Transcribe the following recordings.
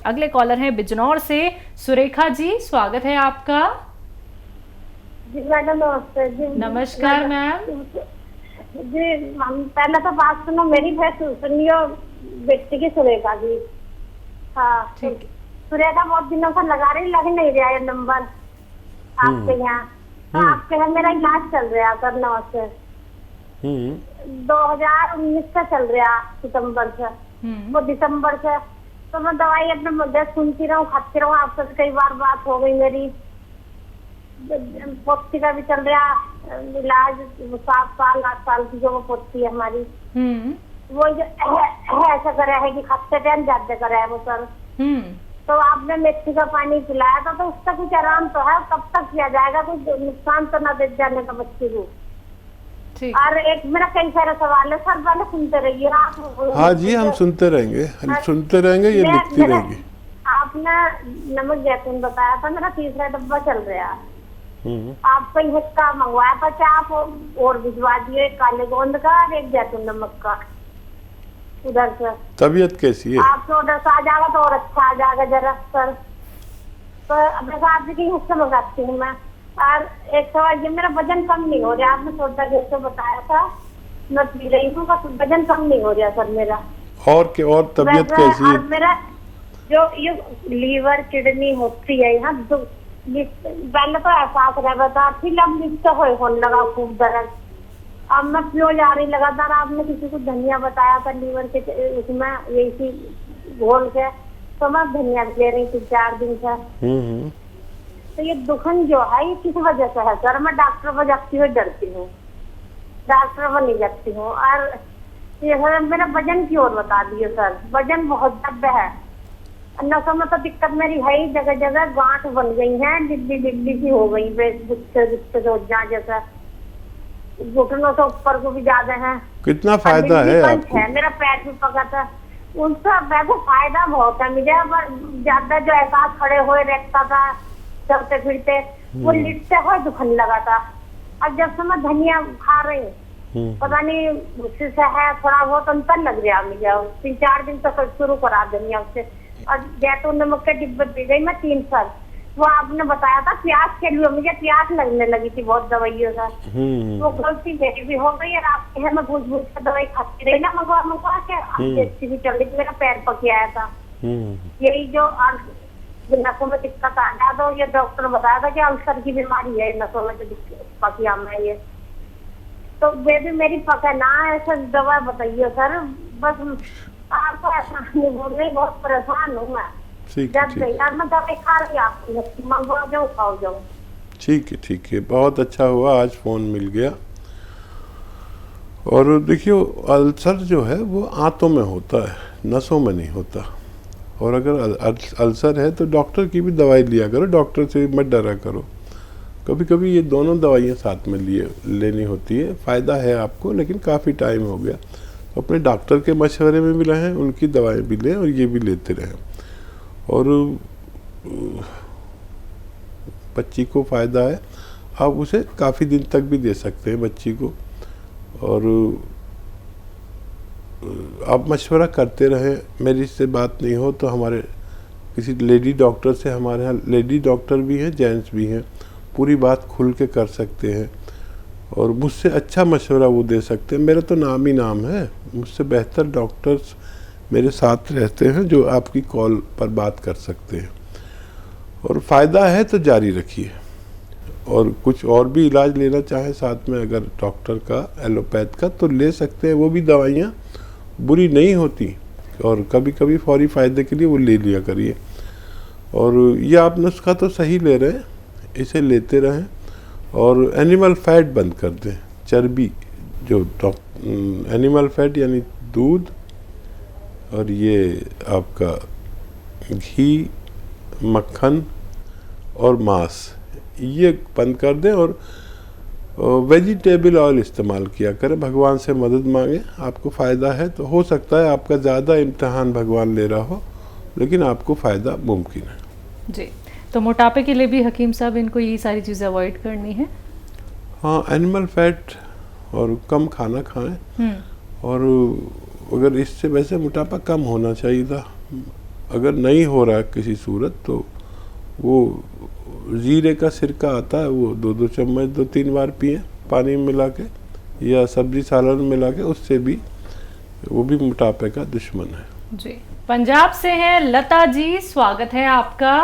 अगले कॉलर हैं बिजनौर से सुरेखा जी, स्वागत है आपका। जी मैडम नमस्ते जी। नमस्कार मैम। जी हम पहले तो बात सुनो मेरी, फिर सुनियो बेटी की सुरेखा जी। हाँ ठीक। सुरेखा बहुत दिनों से लगा रही, लग नहीं रहा है नंबर आपके यहाँ। तो आपके यहाँ मेरा इलाज चल रहा सर। नमस्ते। 2019 से चल रहा, सितंबर से वो दिसंबर से। तो मैं दवाई अपने मुद्दे सुनती रहूँ, खाती रहूँ। आपसे कई बार बात हो गई मेरी। पोती का भी चल रहा इलाज, 7 साल 8 साल की जो वो पोती है हमारी, वो ऐसा करा है कि खाते टाइम ज्यादा करा है वो सर। तो आपने मेथी का पानी पिलाया था, तो उसका कुछ आराम तो है? कब तक किया जाएगा? कुछ नुकसान तो ना दे जाने का बच्चे को। और एक मेरा कई सारे सवाल है सर, पहले सुनते रहिए आप। हाँ जी, हम सुनते रहेंगे, ये लिखती रहेंगी। आपने नमक जैतून बताया था, मेरा 3रा डब्बा चल रहा है। आप कहीं हिस्सा मंगवाया था क्या? आप और भिजवा दिए, काले गोंद का और एक जैतून नमक का उधर से। तबीयत कैसी है? आपके ऑर्डर से आ जाएगा तो और अच्छा आ जाएगा जरा सर। तो अब आपसे कहीं हिस्सा मंगाती हूँ मैं। और एक सवाल, ये मेरा वजन कम नहीं हो रहा। आपने सोचा जैसे बताया था, मैं पी रही हूँ, वजन कम नहीं हो रहा सर मेरा। और तबीयत कैसी है? मेरा जो ये लीवर किडनी होती है यहाँ, पहले तो एहसास रहता था, फिर अब लिस्ट होने लगा खूब दर्द। अब मैं क्यों जा रही लगातार। आपने किसी को धनिया बताया था लीवर के उसमें यही घोल के, तो मैं धनिया ले रही थी 4 दिन से। तो ये दुखन जो है ये किस वजह से है सर? मैं डॉक्टर पर जाती हुई डरती हूँ, डॉक्टर पर नहीं जाती हूँ। और ये सर मेरा वजन की ओर बता दिए सर, वजन बहुत ज्यादा है। नसों में तो दिक्कत मेरी है ही, जगह जगह गांठ बन गई है, डिब्बी सी हो गई, गुस्से जैसा घुटनों से ऊपर को भी ज्यादा है। कितना फायदा है आपको? मेरा पैर भी पका था उनसे, वैसे फायदा बहुत है मुझे। ज्यादा जो एहसास खड़े हुए रहता था चलते फिरते, वो लिटते हुए दुखने लगा था। अब जब से मैं धनिया खा रही हूँ, पता नहीं उससे है थोड़ा बहुत अंतर लग रहा मुझे। 3-4 दिन तक शुरू करा धनिया से। और जैतून नमक के डिब्बे पी गई मैं 3 साल। वो आपने बताया था प्यास के लिए, मुझे प्यास लगने लगी थी बहुत दवाइयों का। वो गलती मेरी भी हो गई। और आपके है मैं भूज कर दवाई खाती रही ना, मंगवा के अच्छी भी चल रही थी, मेरा पैर पक आया था। यही जो नसों में दिक्कत आ गया, तो ये डॉक्टर बताया था कि अल्सर की बीमारी है नसों में, जो पकिया में ये। तो वे भी मेरी पका ना, ऐसा दवा बताइए सर। बस आपको ऐसा नहीं बोल रही, बहुत परेशान हूँ मैं। ठीक है, बहुत अच्छा हुआ आज फोन मिल गया। और देखियो, अल्सर जो है वो आंतों में होता है, नसों में नहीं होता। और अगर अल्सर है तो डॉक्टर की भी दवाई लिया करो, डॉक्टर से मत डरा करो। कभी कभी ये दोनों दवाइयाँ साथ में लेनी होती है। फ़ायदा है आपको, लेकिन काफ़ी टाइम हो गया। तो अपने डॉक्टर के मशवरे में भी रहें, उनकी दवाएं भी लें और ये भी लेते रहें। और बच्ची को फ़ायदा है, आप उसे काफ़ी दिन तक भी दे सकते हैं बच्ची को। और आप मशवरा करते रहें। मेरी से बात नहीं हो तो हमारे किसी लेडी डॉक्टर से, हमारे यहाँ लेडी डॉक्टर भी हैं, जेंट्स भी हैं, पूरी बात खुल के कर सकते हैं। और मुझसे अच्छा मशवरा वो दे सकते हैं। मेरा तो नाम ही नाम है, मुझसे बेहतर डॉक्टर्स मेरे साथ रहते हैं जो आपकी कॉल पर बात कर सकते हैं। और फ़ायदा है तो जारी रखिए। और कुछ और भी इलाज लेना चाहें साथ में, अगर डॉक्टर का एलोपैथ का, तो ले सकते हैं। वो भी दवाइयाँ बुरी नहीं होती, और कभी कभी फौरी फ़ायदे के लिए वो ले लिया करिए। और ये आप नुस्खा तो सही ले रहे हैं, इसे लेते रहें। और एनिमल फैट बंद कर दें, चर्बी, जो एनिमल फैट यानी दूध, और ये आपका घी, मक्खन और मांस, ये बंद कर दें। और वेजिटेबल ऑयल इस्तेमाल किया करें। भगवान से मदद मांगे, आपको फ़ायदा है तो हो सकता है आपका ज़्यादा इम्तिहान भगवान ले रहा हो, लेकिन आपको फ़ायदा मुमकिन है जी। तो मोटापे के लिए भी हकीम साहब इनको ये सारी चीज़ें अवॉइड करनी है? हाँ, एनिमल फैट और कम खाना खाएं। और अगर इससे वैसे मोटापा कम होना चाहिए था, अगर नहीं हो रहा किसी सूरत तो वो जीरे का सिरका आता है, वो 2-2 चम्मच 2-3 बार पिए पानी में मिला के, या सब्जी सालन में मिला के, उससे भी वो भी मोटापे का दुश्मन है। जी, पंजाब से हैं लता जी, स्वागत है आपका।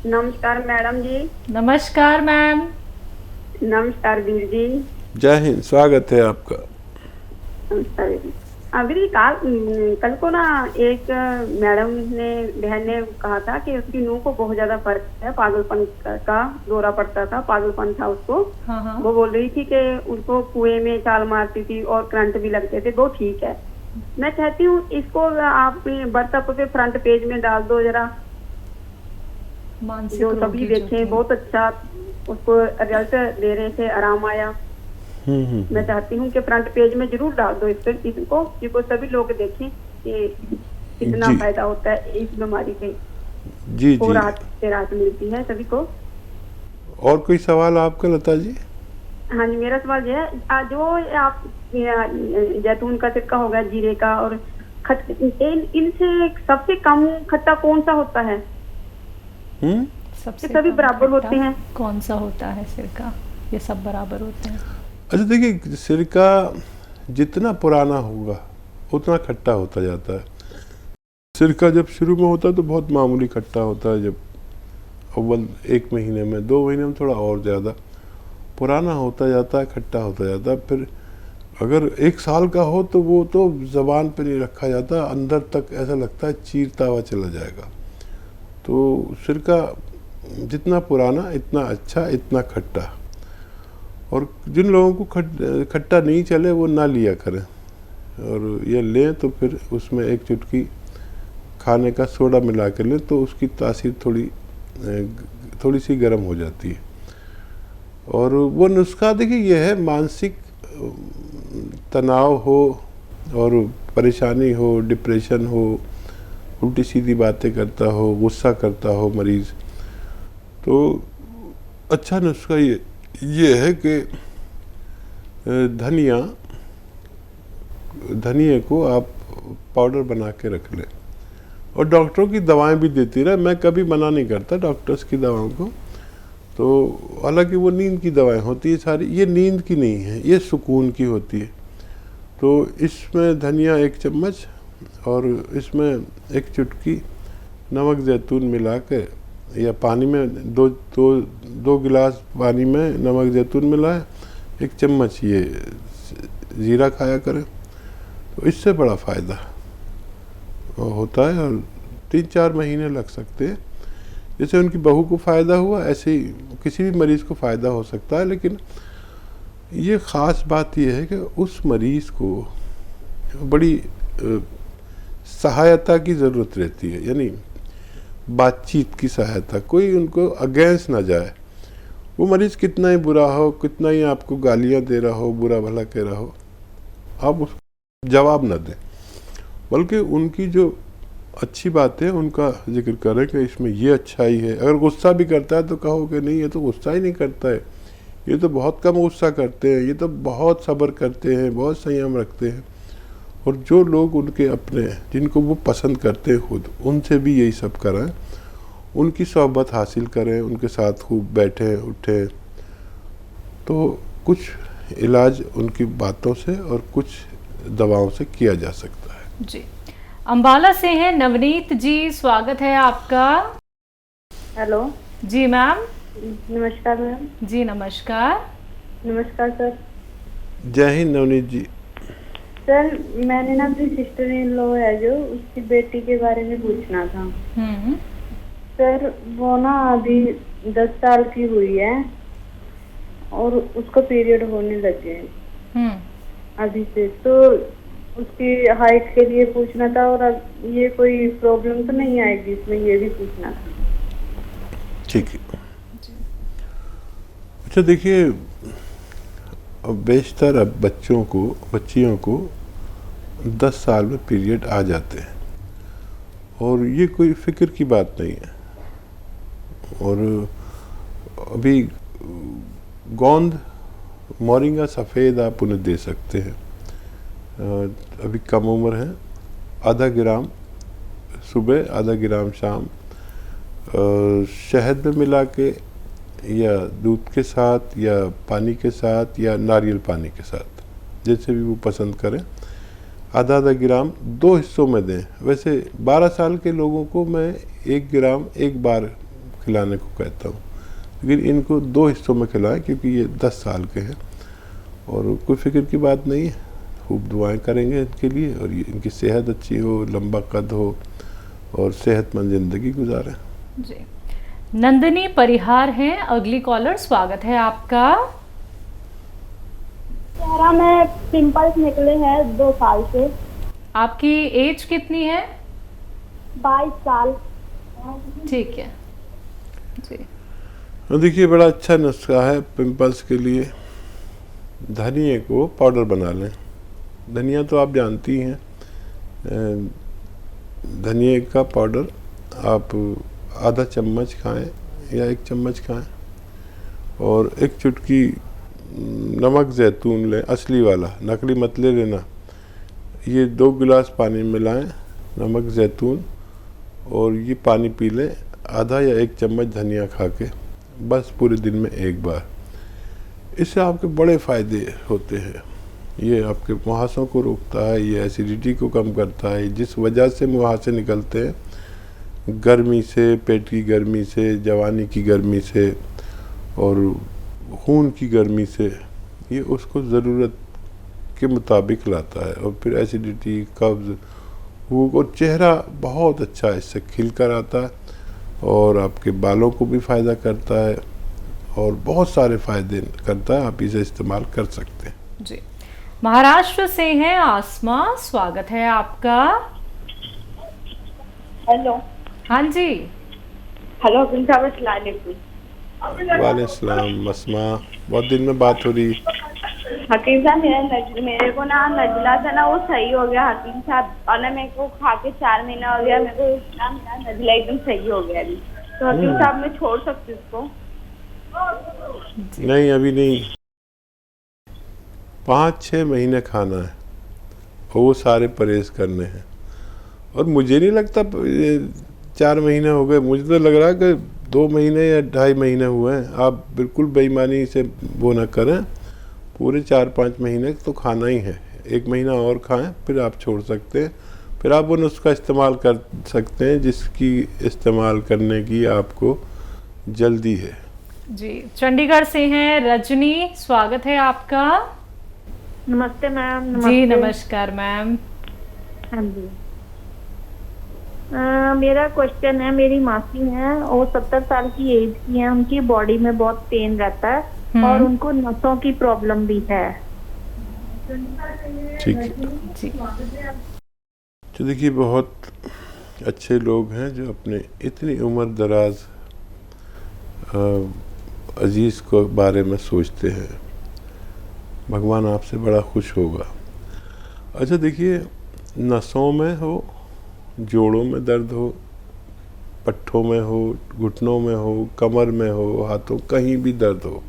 नमस्कार मैडम जी। नमस्कार मैम। नमस्कार वीर जी। जय हिंद, स्वागत है आपका। नमस्कार वीर जी। अभी कल को ना एक मैडम ने, बहन ने कहा था कि उसकी नूह को बहुत ज्यादा फर्क है, पागलपन का दौरा पड़ता था, पागलपन था उसको। हाँ हाँ। वो बोल रही थी कि उनको कुएं में छाल मारती थी और करंट भी लगते थे। वो ठीक है, मैं चाहती हूँ इसको आप व्हाट्सएप पे फ्रंट पेज में डाल दो जरा, मानसिक जो रोगी सभी जो देखे थे। बहुत अच्छा उसको रिजल्ट दे रहे थे, आराम आया। मैं चाहती हूँ कि फ्रंट पेज में जरूर डाल दो इसको, जिसको सभी लोग देखें कि कितना जी। फायदा होता है इस बीमारी से, जी को जी। राहत से राहत मिलती है सभी को। और कोई सवाल आपका लता जी? हाँ जी, मेरा सवाल ये है, जो आप जैतून का सिरका हो गया, जीरे का और इनसे सबसे कम खट्टा कौन सा होता है? सबसे सभी कम बराबर खट्टा होते हैं। कौन सा होता है सिरका? ये सब बराबर होते हैं। अच्छा देखिए, सिरका जितना पुराना होगा उतना खट्टा होता जाता है। सिरका जब शुरू में होता है तो बहुत मामूली खट्टा होता है, जब अव्वल 1 महीने में 2 महीने में थोड़ा और ज़्यादा पुराना होता जाता है, खट्टा होता जाता है। फिर अगर 1 साल का हो तो वो तो ज़बान पे नहीं रखा जाता, अंदर तक ऐसा लगता है चीरता हुआ चला जाएगा। तो सिरका जितना पुराना इतना अच्छा, इतना खट्टा। और जिन लोगों को खट्टा नहीं चले वो ना लिया करें, और ये लें तो फिर उसमें 1 चुटकी खाने का सोडा मिला कर लें तो उसकी तासीर थोड़ी सी गर्म हो जाती है। और वो नुस्खा देखिए ये है, मानसिक तनाव हो और परेशानी हो, डिप्रेशन हो, उल्टी सीधी बातें करता हो, गुस्सा करता हो मरीज़, तो अच्छा नुस्खा ये है कि धनिया को आप पाउडर बना के रख लें, और डॉक्टरों की दवाएं भी देती रहे। मैं कभी मना नहीं करता डॉक्टर्स की दवाओं को, तो हालांकि वो नींद की दवाएं होती है सारी, ये नींद की नहीं है, ये सुकून की होती है। तो इसमें धनिया 1 चम्मच और इसमें 1 चुटकी नमक ज़ैतून मिला के, या पानी में 2 गिलास पानी में नमक ज़ैतून मिलाए, 1 चम्मच ये ज़ीरा खाया करें, तो इससे बड़ा फ़ायदा होता है। और 3-4 महीने लग सकते हैं। जैसे उनकी बहू को फ़ायदा हुआ, ऐसे ही किसी भी मरीज़ को फ़ायदा हो सकता है। लेकिन ये ख़ास बात यह है कि उस मरीज़ को बड़ी सहायता की ज़रूरत रहती है, यानी बातचीत की सहायता, कोई उनको अगेंस्ट ना जाए। वो मरीज़ कितना ही बुरा हो, कितना ही आपको गालियाँ दे रहा हो, बुरा भला कह रहा हो, आप उसको जवाब ना दें, बल्कि उनकी जो अच्छी बातें हैं उनका जिक्र करें कि इसमें ये अच्छाई है। अगर गुस्सा भी करता है तो कहो कि नहीं, ये तो गुस्सा ही नहीं करता है, ये तो बहुत कम गुस्सा करते हैं, ये तो बहुत सब्र करते हैं, बहुत संयम रखते हैं। और जो लोग उनके अपने हैं, जिनको वो पसंद करते हैं खुद, उनसे भी यही सब करें, उनकी सोहबत हासिल करें, उनके साथ खूब बैठें उठें, तो कुछ इलाज उनकी बातों से और कुछ दवाओं से किया जा सकता है। जी, अंबाला से हैं नवनीत जी, स्वागत है आपका। हेलो जी मैम। नमस्कार मैम। जी नमस्कार। नमस्कार सर। जय हिंद नवनीत जी। सर मैंने ना अपनी सिस्टर इन लॉ है जो, उसकी बेटी के बारे में पूछना था। सर वो ना अभी 10 साल की हुई है और उसको पीरियड होने लग गए अभी से, तो उसकी हाइट के लिए पूछना था, और अब ये कोई प्रॉब्लम तो नहीं आएगी इसमें, ये भी पूछना था। ठीक है। अच्छा देखिए, अब बेशतर अब बच्चियों को 10 साल में पीरियड आ जाते हैं, और ये कोई फिक्र की बात नहीं है। और अभी गोंद मोरिंगा सफ़ेद आप उन्हें दे सकते हैं, अभी कम उम्र है, आधा ग्राम सुबह, आधा ग्राम शाम, शहद में मिला के या दूध के साथ या पानी के साथ या नारियल पानी के साथ, जैसे भी वो पसंद करें, आधा आधा ग्राम 2 हिस्सों में दें। वैसे 12 साल के लोगों को मैं 1 ग्राम एक बार खिलाने को कहता हूँ, लेकिन इनको 2 हिस्सों में खिलाएं क्योंकि ये 10 साल के हैं। और कोई फिक्र की बात नहीं है, खूब दुआएं करेंगे इनके लिए और ये इनकी सेहत अच्छी हो, लंबा कद हो और सेहतमंद ज़िंदगी गुजारें। जी। नंदिनी परिहार हैं अगली कॉलर, स्वागत है आपका। चेहरा में पिंपल्स निकले हैं 2 साल से। आपकी एज कितनी है? 22 साल। ठीक है जी। तो देखिए, बड़ा अच्छा नुस्खा है पिंपल्स के लिए। धनिए को पाउडर बना लें। धनिया तो आप जानती हैं, धनिए का पाउडर आप आधा चम्मच खाएं या 1 चम्मच खाएं और 1 चुटकी नमक ज़ैतून लें, असली वाला, नकली मत ले लेना। ये 2 गिलास पानी में मिलाएं नमक ज़ैतून और ये पानी पी लें, आधा या 1 चम्मच धनिया खा के, बस पूरे दिन में 1 बार। इससे आपके बड़े फ़ायदे होते हैं। ये आपके मुहासों को रोकता है, ये एसिडिटी को कम करता है। जिस वजह से मुहासे निकलते हैं, गर्मी से, पेट की गर्मी से, जवानी की गर्मी से और खून की गर्मी से, ये उसको ज़रूरत के मुताबिक लाता है। और फिर एसिडिटी, कब्ज़, भूख, और चेहरा बहुत अच्छा इससे खिल कर आता है और आपके बालों को भी फ़ायदा करता है और बहुत सारे फ़ायदे करता है। आप इसे इस्तेमाल कर सकते हैं जी। महाराष्ट्र से हैं आसमा, स्वागत है आपका। हेलो। हाँ जी। हेलो अस्सलाम वालेकुम। वालेकुम अस्सलाम, बहुत दिन में बात हो रही। हकीम साहब, मेरे को ना नजला था ना, वो सही हो गया हकीम साहब। और ना मेरे को खा के 4 महीना हो गया, मेरे को इतना नजला एकदम सही हो गया अभी। तो हकीम साहब मैं छोड़ सकती हूँ उसको? नहीं, अभी नहीं, 5-6 महीने खाना है और वो सारे परहेज करने हैं। और मुझे नहीं लगता 4 महीने हो गए, मुझे तो लग रहा है कि 2 महीने या 2.5 महीने हुए हैं। आप बिल्कुल बेईमानी से वो ना करें, पूरे 4-5 महीने तो खाना ही है। 1 महीना और खाएं, फिर आप छोड़ सकते हैं। फिर आप वो नुस्खा इस्तेमाल कर सकते हैं जिसकी इस्तेमाल करने की आपको जल्दी है। जी। चंडीगढ़ से हैं रजनी, स्वागत है आपका। नमस्ते मैम। जी नमस्कार मैम। हाँ जी। मेरा क्वेश्चन है, मेरी मासी हैं, वो 70 साल की एज की हैं, उनकी बॉडी में बहुत पेन रहता है और उनको नसों की प्रॉब्लम भी है। ठीक है जी। तो देखिए, बहुत अच्छे लोग हैं जो अपने इतनी उम्र दराज अजीज़ को बारे में सोचते हैं। भगवान आपसे बड़ा खुश होगा। अच्छा देखिए, नसों में हो, जोड़ों में दर्द हो, पट्ठों में हो, घुटनों में हो, कमर में हो, हाथों, कहीं भी दर्द हो,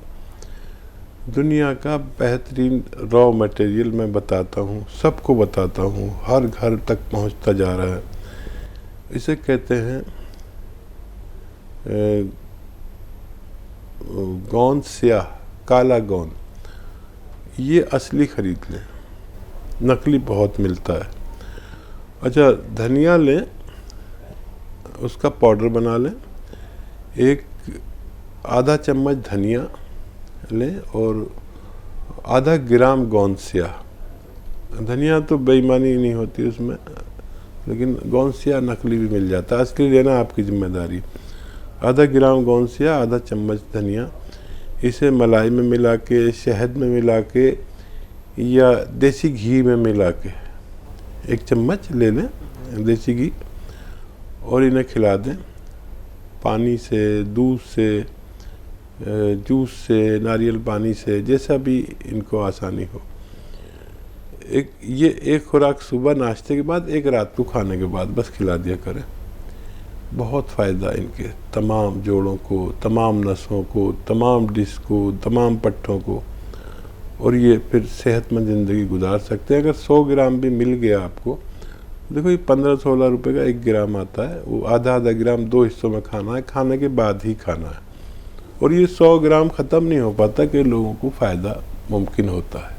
दुनिया का बेहतरीन रॉ मटेरियल मैं बताता हूँ, सबको बताता हूँ, हर घर तक पहुँचता जा रहा है। इसे कहते हैं गोंद स्याह, काला गोंद। ये असली खरीद लें, नकली बहुत मिलता है। अच्छा, धनिया लें, उसका पाउडर बना लें। 1 आधा चम्मच धनिया लें और आधा ग्राम गोंद स्याह। धनिया तो बेईमानी नहीं होती उसमें, लेकिन गोंद स्याह नकली भी मिल जाता है, असली लेना आपकी जिम्मेदारी। आधा ग्राम गोंद स्याह, आधा चम्मच धनिया, इसे मलाई में मिला के, शहद में मिला के या देसी घी में मिला के 1 चम्मच ले लें देसी घी और इन्हें खिला दें। पानी से, दूध से, जूस से, नारियल पानी से, जैसा भी इनको आसानी हो। एक खुराक सुबह नाश्ते के बाद, 1 रात को खाने के बाद बस खिला दिया करें। बहुत फ़ायदा इनके तमाम जोड़ों को, तमाम नसों को, तमाम डिस्क को, तमाम पट्ठों को, और ये फिर सेहतमंद ज़िंदगी गुजार सकते हैं। अगर 100 ग्राम भी मिल गया आपको देखो ये 15-16 रुपए का 1 ग्राम आता है, वो आधा आधा ग्राम 2 हिस्सों में खाना है, खाने के बाद ही खाना है। और ये 100 ग्राम ख़त्म नहीं हो पाता कि लोगों को फ़ायदा मुमकिन होता है।